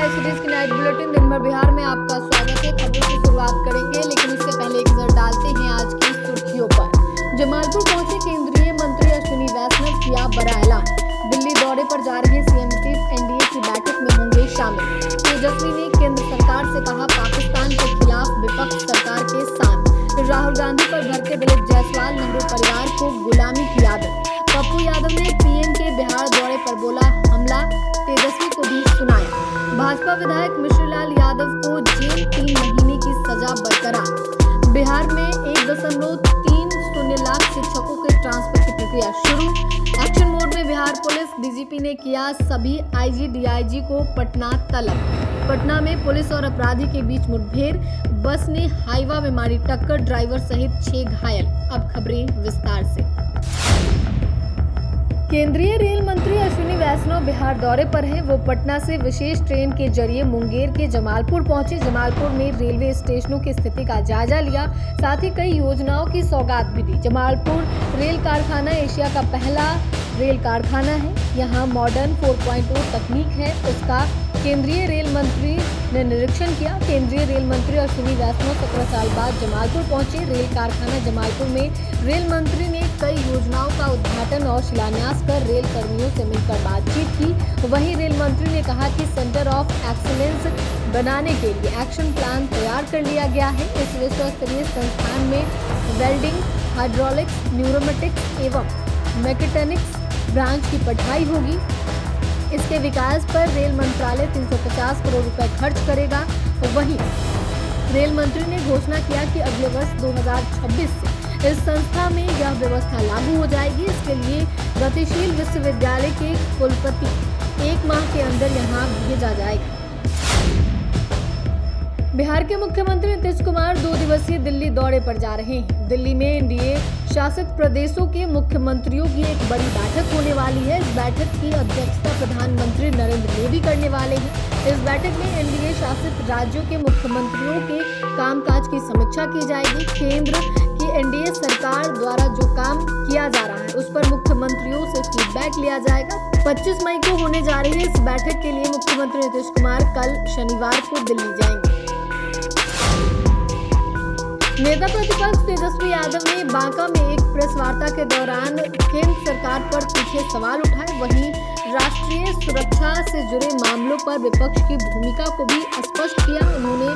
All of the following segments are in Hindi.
आई सीरीज की नाइट बुलेटिन दिन भर बिहार में आपका स्वागत है। खबरों की शुरुआत करेंगे, लेकिन उससे पहले एक नजर डालते हैं आज की सुर्खियों पर। जमालपुर पहुंचे केंद्रीय मंत्री अश्विनी वैष्णव, किया बड़ा ऐलान। दिल्ली दौरे पर जा रहे सीएम नीतीश एनडीए की बैठक में होंगे शामिल। तेजस्वी ने केंद्र सरकार से कहा, पाकिस्तान के खिलाफ विपक्ष सरकार के साथ। राहुल गांधी पर भड़के दिलीप जायसवाल, नेहरू परिवार को गुलामी की आदत। पप्पू यादव ने पीएम के बिहार दौरे पर बोला हमला, तेजस्वी को भी सुनाया। भाजपा विधायक मिश्रलाल यादव को जेल 3 महीने की सजा बरकरार। बिहार में 1.30 लाख शिक्षकों के ट्रांसफर की प्रक्रिया शुरू। एक्शन मोड में बिहार पुलिस, डीजीपी ने किया सभी आईजी डीआईजी को पटना तलब। पटना में पुलिस और अपराधी के बीच मुठभेड़, बस ने हाईवा में मारी टक्कर, ड्राइवर सहित 6 घायल। अब खबरें विस्तार से। केंद्रीय रेल मंत्री अश्विनी वैष्णव बिहार दौरे पर हैं। वो पटना से विशेष ट्रेन के जरिए मुंगेर के जमालपुर पहुंचे। जमालपुर में रेलवे स्टेशनों की स्थिति का जायजा लिया, साथ ही कई योजनाओं की सौगात भी दी। जमालपुर रेल कारखाना एशिया का पहला रेल कारखाना है। यहाँ मॉडर्न 4.0 तकनीक है, उसका केंद्रीय रेल मंत्री ने निरीक्षण किया। केंद्रीय रेल मंत्री अश्विनी वैष्णव 17 साल बाद जमालपुर पहुंचे। रेल कारखाना जमालपुर में रेल मंत्री ने कई योजनाओं का उद्घाटन और शिलान्यास कर रेल कर्मियों से मिलकर बातचीत की। वहीं रेल मंत्री ने कहा कि सेंटर ऑफ एक्सीलेंस बनाने के लिए एक्शन प्लान तैयार कर लिया गया है। इस विश्व स्तरीय संस्थान में वेल्डिंग, हाइड्रोलिक्स, न्यूरोमेटिक्स एवं मैकेट्रॉनिक्स ब्रांच की पढ़ाई होगी। इसके विकास पर रेल मंत्रालय 350 करोड़ रुपए खर्च करेगा। वहीं रेल मंत्री ने घोषणा किया कि अगले वर्ष 2026 से इस संस्था में यह व्यवस्था लागू हो जाएगी। इसके लिए गतिशील विश्वविद्यालय के कुलपति 1 माह के अंदर यहां भेजा जाएगा। बिहार के मुख्यमंत्री नीतीश कुमार 2 दिवसीय दिल्ली दौरे पर जा रहे हैं। दिल्ली में एनडीए शासित प्रदेशों के मुख्यमंत्रियों की एक बड़ी बैठक होने वाली है। इस बैठक की अध्यक्षता प्रधानमंत्री नरेंद्र मोदी करने वाले हैं। इस बैठक में एनडीए शासित राज्यों के मुख्यमंत्रियों के कामकाज की समीक्षा की जाएगी। केंद्र की एनडीए सरकार द्वारा जो काम किया जा रहा है उस पर मुख्यमंत्रियों से फीडबैक लिया जाएगा। 25 मई को होने जा रही है इस बैठक के लिए मुख्यमंत्री नीतीश कुमार कल शनिवार को दिल्ली जाएंगे। नेता प्रतिपक्ष तेजस्वी यादव ने बांका में एक प्रेस वार्ता के दौरान केंद्र सरकार पर तीखे सवाल उठाए। वहीं राष्ट्रीय सुरक्षा से जुड़े मामलों पर विपक्ष की भूमिका को भी स्पष्ट किया। उन्होंने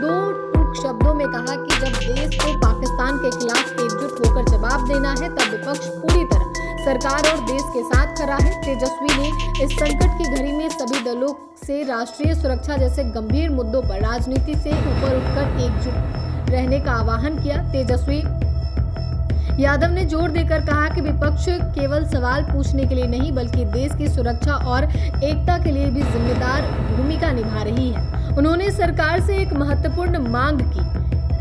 2 टूक शब्दों में कहा कि जब देश को पाकिस्तान के खिलाफ एकजुट होकर जवाब देना है तब विपक्ष पूरी तरह सरकार और देश के साथ खड़ा है। तेजस्वी ने इस संकट की घड़ी में सभी दलों से राष्ट्रीय सुरक्षा जैसे गंभीर मुद्दों पर राजनीति से ऊपर उठकर एकजुट रहने का आह्वान किया। तेजस्वी यादव ने जोर देकर कहा कि विपक्ष केवल सवाल पूछने के लिए नहीं बल्कि देश की सुरक्षा और एकता के लिए भी जिम्मेदार भूमिका निभा रही है। उन्होंने सरकार से एक महत्वपूर्ण मांग की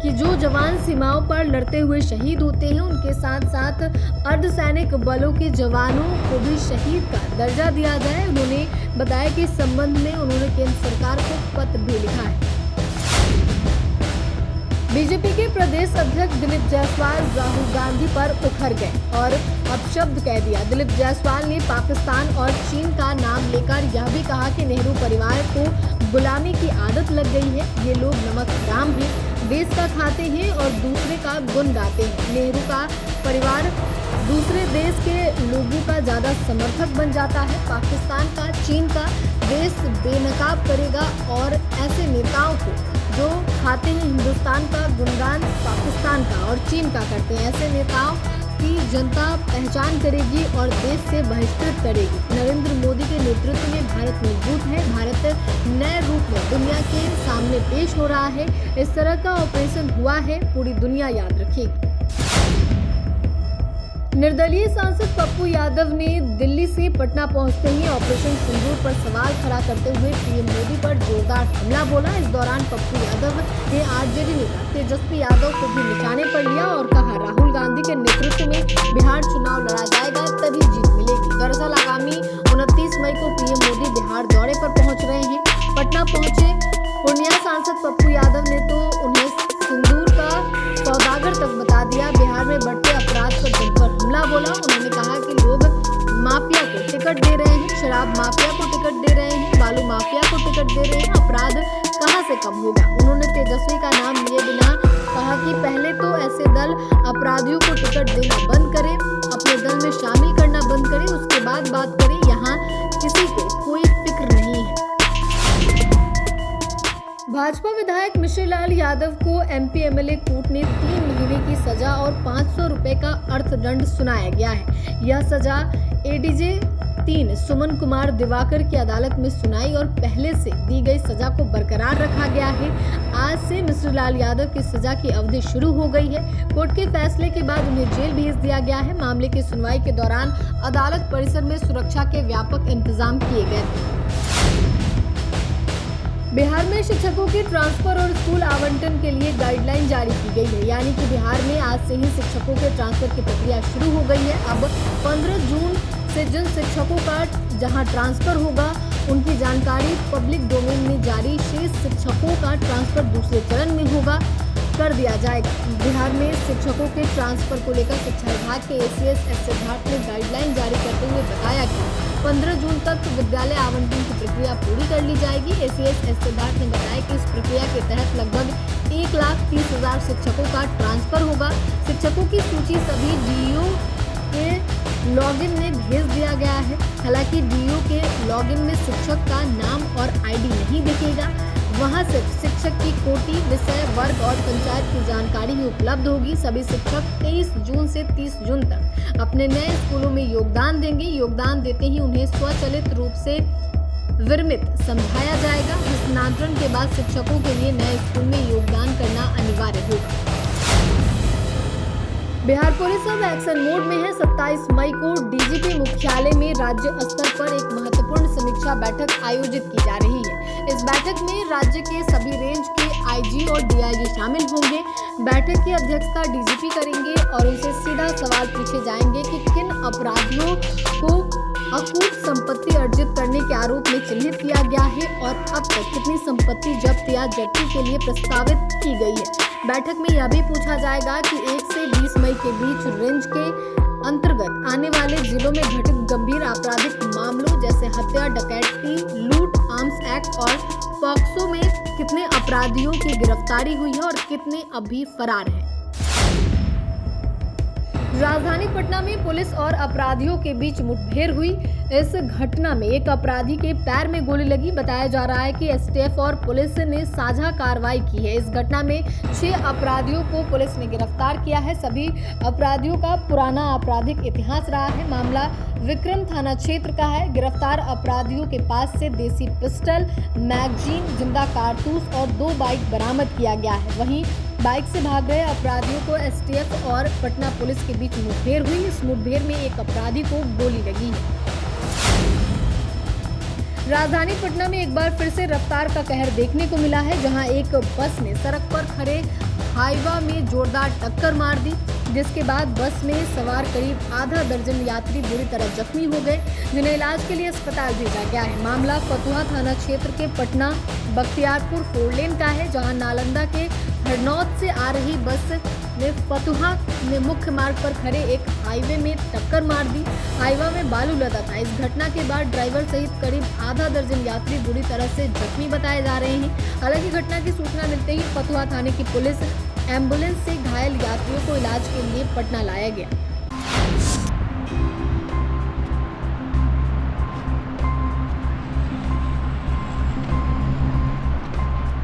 कि जो जवान सीमाओं पर लड़ते हुए शहीद होते हैं उनके साथ साथ अर्धसैनिक बलों के जवानों को भी शहीद का दर्जा दिया जाए। उन्होंने बताया कि इस संबंध में उन्होंने केंद्र सरकार को पत्र भी लिखा है। बीजेपी के प्रदेश अध्यक्ष दिलीप जायसवाल राहुल गांधी पर उखड़ गए और अपशब्द कह दिया। दिलीप जायसवाल ने पाकिस्तान और चीन का नाम लेकर यह भी कहा कि नेहरू परिवार को गुलामी की आदत लग गई है। ये लोग नमक हराम हैं, देश का खाते हैं और दूसरे का गुण गाते हैं। नेहरू का परिवार दूसरे देश के लोगों का ज्यादा समर्थक बन जाता है। पाकिस्तान का, चीन का देश बेनकाब करेगा और ऐसे नेताओं को जो खाते हैं हिंदुस्तान का गुणगान पाकिस्तान का और चीन का करते हैं, ऐसे नेताओं की जनता पहचान करेगी और देश से बहिष्कृत करेगी। नरेंद्र मोदी के नेतृत्व में भारत मजबूत है। भारत नए रूप में दुनिया के सामने पेश हो रहा है। इस तरह का ऑपरेशन हुआ है, पूरी दुनिया याद रखेगी। निर्दलीय सांसद पप्पू यादव ने दिल्ली से पटना पहुंचते ही ऑपरेशन सिंदूर पर सवाल खड़ा करते हुए पीएम मोदी पर जोरदार हमला बोला। इस दौरान पप्पू यादव ने आरजेडी नेता तेजस्वी यादव को भी निशाने पर लिया और कहा राहुल गांधी के नेतृत्व में बिहार चुनाव लड़ा जाएगा तभी जीत मिलेगी। दरअसल आगामी 29 मई को पीएम मोदी बिहार दौरे पर पहुंच रहे हैं। पटना पहुंचे पूर्णिया सांसद पप्पू यादव ने तो उन्हें सिंदूर का सौदागर तक बता दिया। बिहार में बढ़ते अपराध पर जमकर हमला बोला। उन्होंने कहा कि लोग माफिया को टिकट दे रहे हैं, शराब माफिया को टिकट दे रहे हैं, बालू माफिया को टिकट दे रहे हैं, अपराध कहां से कम होगा। उन्होंने तेजस्वी का नाम लिए बिना कहा कि पहले तो ऐसे दल अपराधियों को टिकट देना बंद करे, अपने दल में शामिल करना बंद करे, उसके बाद बात करें। यहाँ किसी को कोई फिक्र नहीं है। भाजपा विधायक मिश्र लाल यादव को एमपी एमएलए कोर्ट ने 3 महीने की सजा और 500 रुपए का अर्थदंड सुनाया गया है। यह सजा एडीजे 3 सुमन कुमार दिवाकर की अदालत में सुनाई और पहले से दी गई सजा को बरकरार रखा गया है। आज से मिश्र लाल यादव की सजा की अवधि शुरू हो गई है। कोर्ट के फैसले के बाद उन्हें जेल भेज दिया गया है। मामले की सुनवाई के दौरान अदालत परिसर में सुरक्षा के व्यापक इंतजाम किए गए थे। बिहार में शिक्षकों के ट्रांसफर और स्कूल आवंटन के लिए गाइडलाइन जारी की गई है, यानी कि बिहार में आज से ही शिक्षकों के ट्रांसफर की प्रक्रिया शुरू हो गई है। अब 15 जून से जिन शिक्षकों का जहां ट्रांसफर होगा उनकी जानकारी पब्लिक डोमेन में जारी, शेष शिक्षकों का ट्रांसफर दूसरे चरण में होगा कर दिया जाएगा। बिहार में शिक्षकों के ट्रांसफर को लेकर शिक्षा विभाग के एसीएस एस सिद्धार्थ ने गाइडलाइन जारी करते हुए बताया कि 15 जून तक विद्यालय आवंटन की प्रक्रिया पूरी कर ली जाएगी। एसीएस एस सिद्धार्थ ने बताया कि इस प्रक्रिया के तहत लगभग 1,30,000 शिक्षकों का ट्रांसफर होगा। शिक्षकों की सूची सभी डीईओ के लॉगिन में भेज दिया गया है। हालांकि डीईओ के लॉगिन में शिक्षक का नाम और आईडी नहीं दिखेगा, वहां सिर्फ शिक्षक की कोटि, विषय, वर्ग और पंचायत की जानकारी ही उपलब्ध होगी। सभी शिक्षक 23 जून से 30 जून तक अपने नए स्कूलों में योगदान देंगे। योगदान देते ही उन्हें स्वचालित रूप से विरमित समझाया जाएगा। हस्तांतरण के बाद शिक्षकों के लिए नए स्कूल में योगदान करना अनिवार्य होगा। बिहार पुलिस अब एक्शन मोड में है। 27 मई को डीजीपी मुख्यालय में राज्य स्तर पर एक महत्वपूर्ण समीक्षा बैठक आयोजित की जा रही है। इस बैठक में राज्य के सभी रेंज के आईजी और डीआईजी शामिल होंगे। बैठक की अध्यक्षता डीजीपी करेंगे और उनसे सीधा सवाल पूछे जाएंगे कि किन अपराधियों को अकूत संपत्ति अर्जित करने के आरोप में चिन्हित किया गया है और अब तक कितनी संपत्ति जब्त या जब्ती के लिए प्रस्तावित की गई है। बैठक में यह भी पूछा जाएगा कि 1 से 20 मई के बीच रेंज के अंतर्गत आने वाले जिलों में घटित गंभीर आपराधिक मामलों जैसे हत्या, डकैती, लूट, आर्म्स एक्ट और पॉक्सो में कितने अपराधियों की गिरफ्तारी हुई है और कितने अभी फरार हैं। राजधानी पटना में पुलिस और अपराधियों के बीच मुठभेड़ हुई। इस घटना में एक अपराधी के पैर में गोली लगी। बताया जा रहा है कि एसटीएफ और पुलिस ने साझा कार्रवाई की है। इस घटना में 6 अपराधियों को पुलिस ने गिरफ्तार किया है। सभी अपराधियों का पुराना आपराधिक इतिहास रहा है। मामला विक्रम थाना क्षेत्र का है। गिरफ्तार अपराधियों के पास से देसी पिस्टल, मैगजीन, जिंदा कारतूस और 2 बाइक बरामद किया गया है। वहीं बाइक से भाग रहे अपराधियों को एसटीएफ और पटना पुलिस के बीच मुठभेड़ हुई। इस मुठभेड़ में एक अपराधी को गोली लगी है। राजधानी पटना में एक बार फिर से रफ्तार का कहर देखने को मिला है, जहां एक बस ने सड़क पर खड़े हाईवा में जोरदार टक्कर मार दी, जिसके बाद बस में सवार करीब आधा दर्जन यात्री बुरी तरह जख्मी हो गए, जिन्हें इलाज के लिए अस्पताल भेजा गया है। मामला फतुहा थाना क्षेत्र के पटना बख्तियारपुर 4 लेन का है, जहां नालंदा के हरनौत से आ रही बस ने फतुहा में मुख्य मार्ग पर खड़े एक हाईवे में टक्कर मार दी। हाईवा में बालू लदा था। इस घटना के बाद ड्राइवर सहित करीब आधा दर्जन यात्री बुरी तरह से जख्मी बताए जा रहे हैं। हालांकि घटना की सूचना मिलते ही फतुहा थाने की पुलिस एम्बुलेंस से घायल यात्रियों को इलाज के लिए पटना लाया गया।